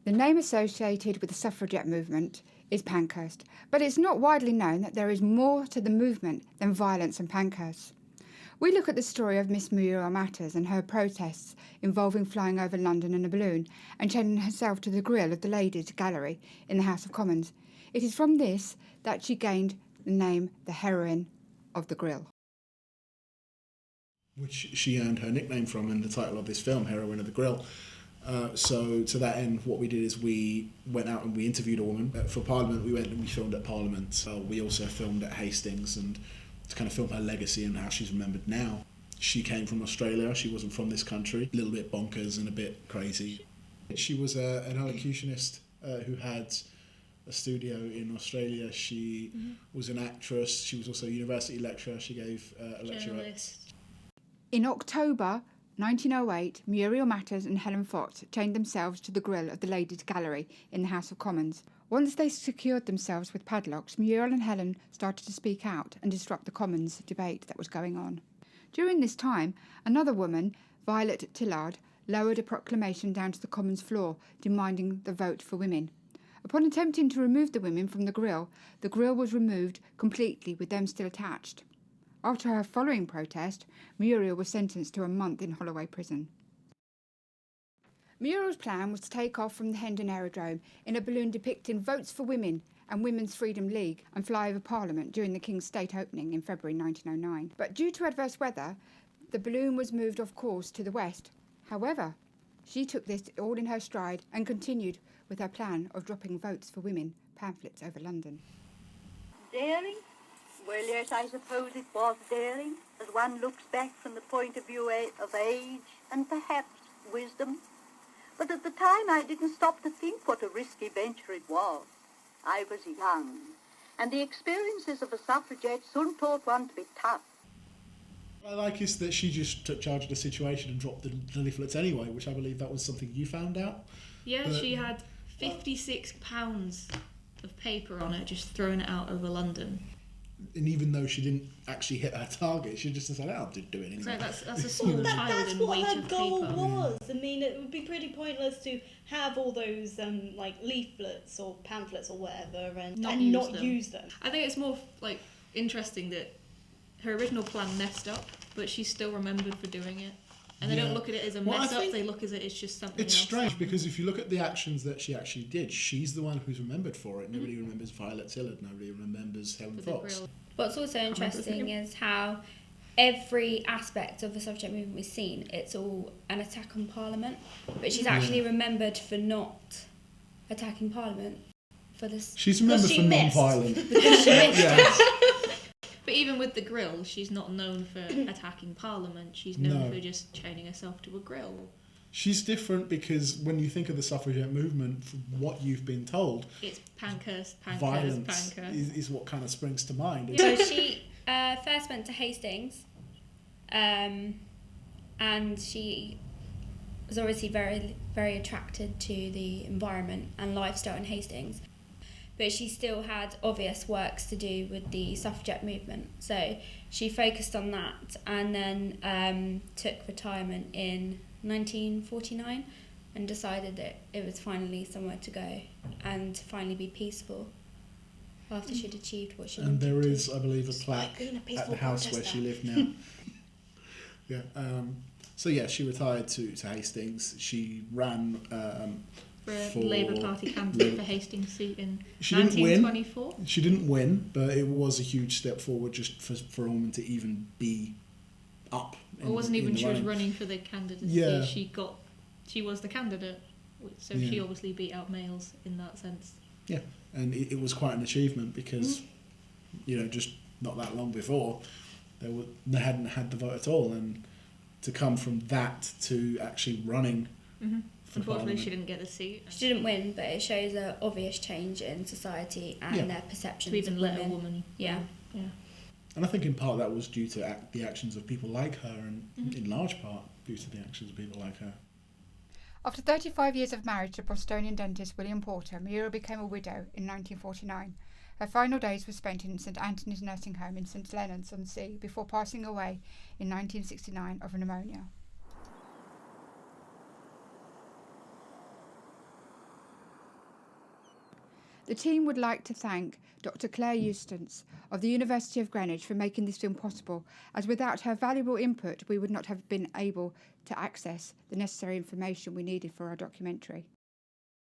The name associated with the suffragette movement is Pankhurst, but it's not widely known that there is more to the movement than violence and Pankhurst. We look at the story of Miss Muriel Matters and her protests involving flying over London in a balloon and chaining herself to the grille of the Ladies' Gallery in the House of Commons. It is from this that she gained the name the Heroine of the Grille, which she earned her nickname from in the title of this film, Heroine of the Grille. So to that end, what we did is we went out and we interviewed a woman. For Parliament, we went and we filmed at Parliament. We also filmed at Hastings, and to kind of film her legacy and how she's remembered now. She came from Australia, she wasn't from this country. A little bit bonkers and a bit crazy. She was an elocutionist who had a studio in Australia. She was an actress. She was also a university lecturer. She gave a lecture at... In October 1908, Muriel Matters and Helen Fox chained themselves to the grille of the Ladies' Gallery in the House of Commons. Once they secured themselves with padlocks, Muriel and Helen started to speak out and disrupt the Commons debate that was going on. During this time, another woman, Violet Tillard, lowered a proclamation down to the Commons floor demanding the vote for women. Upon attempting to remove the women from the grille was removed completely with them still attached. After her following protest, Muriel was sentenced to a month in Holloway Prison. Muriel's plan was to take off from the Hendon Aerodrome in a balloon depicting Votes for Women and Women's Freedom League and fly over Parliament during the King's State opening in February 1909. But due to adverse weather, the balloon was moved off course to the west. However, she took this all in her stride and continued with her plan of dropping Votes for Women pamphlets over London. Daring? Well, yes, I suppose it was daring, as one looks back from the point of view of age and perhaps wisdom. But at the time I didn't stop to think what a risky venture it was. I was young, and the experiences of a suffragette soon taught one to be tough. What I like is that she just took charge of the situation and dropped the leaflets anyway, which I believe that was something you found out. Yeah, but she had £56 of paper on it, just throwing it out over London. And even though she didn't actually hit her target, she just decided, I'll do it anyway. So that's a small child in weight of paper. That's what her goal was. I mean, it would be pretty pointless to have all those like leaflets or pamphlets or whatever and not use them. I think it's more like interesting that her original plan messed up, but she's still remembered for doing it. And they don't look at it as a mess up, they look at it as just something It's else. strange because if you look at the actions that she actually did, she's the one who's remembered for it. Nobody remembers Violet Tillard, nobody remembers Helen Fox. What's also interesting is how every aspect of the suffragette movement we've seen, it's all an attack on Parliament. But she's actually remembered for not attacking Parliament. For this. She's remembered for non-violent. Because she missed. But even with the Grille, she's not known for attacking Parliament. She's known for just chaining herself to a grille. She's different because when you think of the suffragette movement, from what you've been told, it's Pankhurst, violence is what kind of springs to mind. So she first went to Hastings, and she was obviously very, very attracted to the environment and lifestyle in Hastings. But she still had obvious works to do with the suffragette movement. So she focused on that and then took retirement in 1949 and decided that it was finally somewhere to go and finally be peaceful after she'd achieved what she wanted to. And there is, I believe, a plaque at the house where she lived now. So yeah, she retired to Hastings. She ran... for a Labour Party candidate for Hastings seat in 1924. She didn't win, but it was a huge step forward just for a woman to even be up. It wasn't even she was running for the candidacy. Yeah. She was the candidate, so she obviously beat out males in that sense. Yeah, and it was quite an achievement because, just not that long before, they hadn't had the vote at all, and to come from that to actually running. Unfortunately, she didn't get the seat. She didn't win, but it shows an obvious change in society and their perceptions to even of let women. a woman. Yeah. And I think in part that was due to the actions of people like her, and in large part due to the actions of people like her. After 35 years of marriage to Bostonian dentist William Porter, Muriel became a widow in 1949. Her final days were spent in St Anthony's Nursing Home in St Leonards-on-Sea before passing away in 1969 of pneumonia. The team would like to thank Dr. Claire Eustace of the University of Greenwich for making this film possible, as without her valuable input we would not have been able to access the necessary information we needed for our documentary.